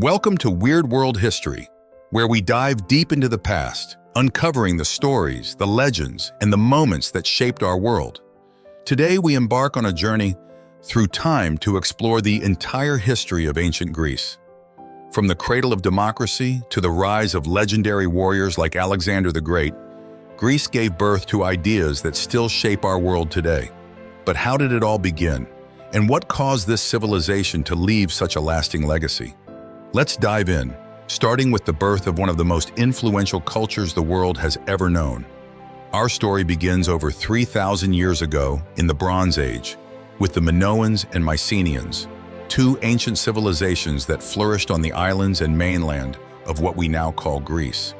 Welcome to Weird World History, where we dive deep into the past, uncovering the stories, the legends, and the moments that shaped our world. Today, we embark on a journey through time to explore the entire history of ancient Greece. From the cradle of democracy to the rise of legendary warriors like Alexander the Great, Greece gave birth to ideas that still shape our world today. But how did it all begin? And what caused this civilization to leave such a lasting legacy? Let's dive in, starting with the birth of one of the most influential cultures the world has ever known. Our story begins over 3,000 years ago in the Bronze Age, with the Minoans and Mycenaeans, two ancient civilizations that flourished on the islands and mainland of what we now call Greece.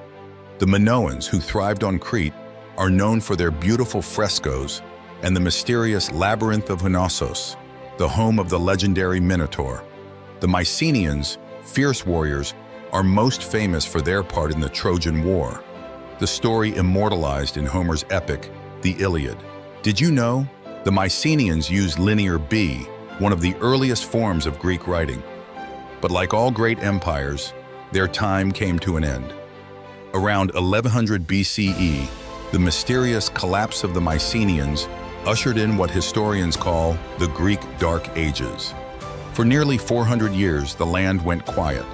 The Minoans, who thrived on Crete, are known for their beautiful frescoes and the mysterious Labyrinth of Knossos, the home of the legendary Minotaur. The Mycenaeans, fierce warriors, are most famous for their part in the Trojan War, the story immortalized in Homer's epic, the Iliad. Did you know? The Mycenaeans used Linear B, one of the earliest forms of Greek writing. But like all great empires, their time came to an end. Around 1100 BCE, the mysterious collapse of the Mycenaeans ushered in what historians call the Greek Dark Ages. For nearly 400 years, the land went quiet.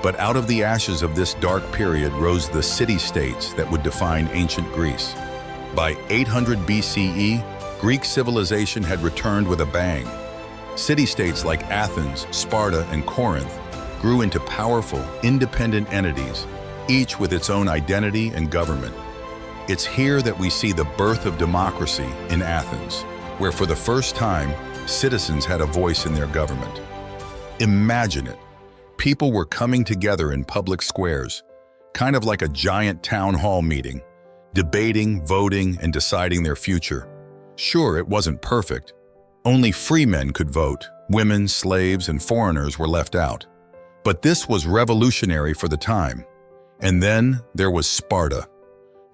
But out of the ashes of this dark period rose the city-states that would define ancient Greece. By 800 BCE, Greek civilization had returned with a bang. City-states like Athens, Sparta, and Corinth grew into powerful, independent entities, each with its own identity and government. It's here that we see the birth of democracy in Athens, where for the first time, citizens had a voice in their government. Imagine it. People were coming together in public squares, kind of like a giant town hall meeting, debating, voting, and deciding their future. Sure, it wasn't perfect. Only free men could vote. Women, slaves, and foreigners were left out. But this was revolutionary for the time. And then there was Sparta.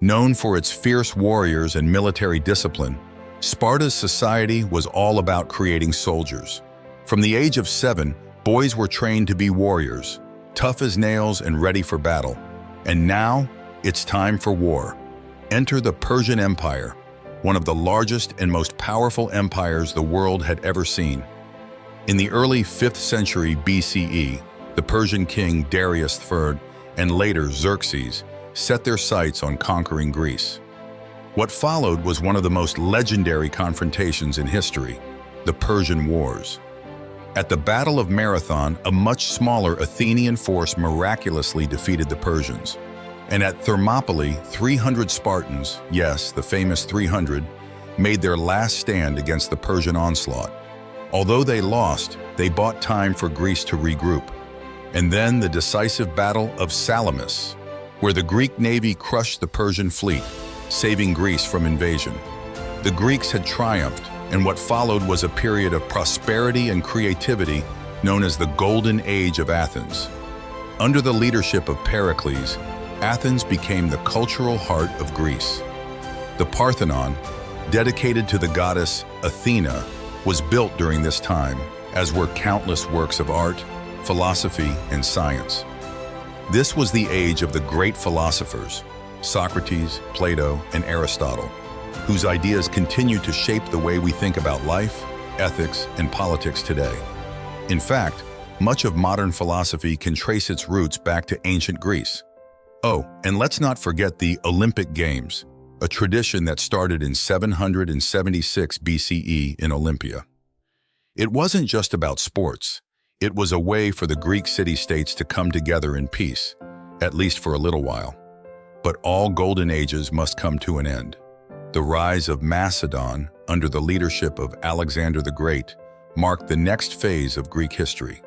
Known for its fierce warriors and military discipline, Sparta's society was all about creating soldiers. From the age of 7, boys were trained to be warriors, tough as nails and ready for battle. And now, it's time for war. Enter the Persian Empire, one of the largest and most powerful empires the world had ever seen. In the early 5th century BCE, the Persian king Darius III and later Xerxes set their sights on conquering Greece. What followed was one of the most legendary confrontations in history, the Persian Wars. At the Battle of Marathon, a much smaller Athenian force miraculously defeated the Persians. And at Thermopylae, 300 Spartans, yes, the famous 300, made their last stand against the Persian onslaught. Although they lost, they bought time for Greece to regroup. And then the decisive Battle of Salamis, where the Greek navy crushed the Persian fleet, saving Greece from invasion. The Greeks had triumphed, and what followed was a period of prosperity and creativity known as the Golden Age of Athens. Under the leadership of Pericles, Athens became the cultural heart of Greece. The Parthenon, dedicated to the goddess Athena, was built during this time, as were countless works of art, philosophy, and science. This was the age of the great philosophers, Socrates, Plato, and Aristotle, whose ideas continue to shape the way we think about life, ethics, and politics today. In fact, much of modern philosophy can trace its roots back to ancient Greece. Oh, and let's not forget the Olympic Games, a tradition that started in 776 BCE in Olympia. It wasn't just about sports. It was a way for the Greek city-states to come together in peace, at least for a little while. But all golden ages must come to an end. The rise of Macedon, under the leadership of Alexander the Great, marked the next phase of Greek history.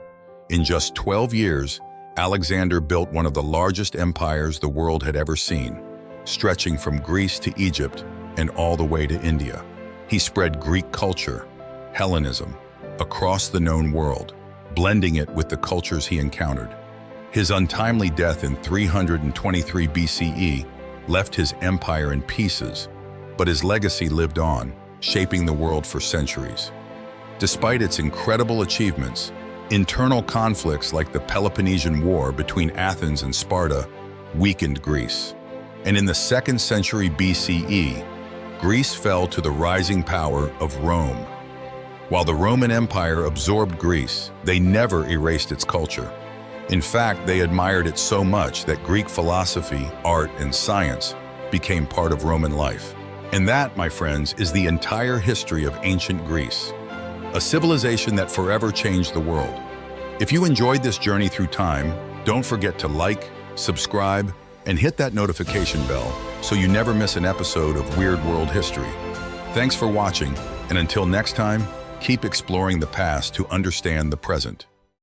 In just 12 years, Alexander built one of the largest empires the world had ever seen, stretching from Greece to Egypt and all the way to India. He spread Greek culture, Hellenism, across the known world, blending it with the cultures he encountered. His untimely death in 323 BCE left his empire in pieces, but his legacy lived on, shaping the world for centuries. Despite its incredible achievements, Internal conflicts like the Peloponnesian War between Athens and Sparta weakened Greece. And in the 2nd century BCE, Greece fell to the rising power of Rome. While the Roman Empire absorbed Greece, they never erased its culture. In fact, they admired it so much that Greek philosophy, art, and science became part of Roman life. And that, my friends, is the entire history of ancient Greece, a civilization that forever changed the world. If you enjoyed this journey through time, don't forget to like, subscribe, and hit that notification bell so you never miss an episode of Weird World History. Thanks for watching, and until next time, keep exploring the past to understand the present.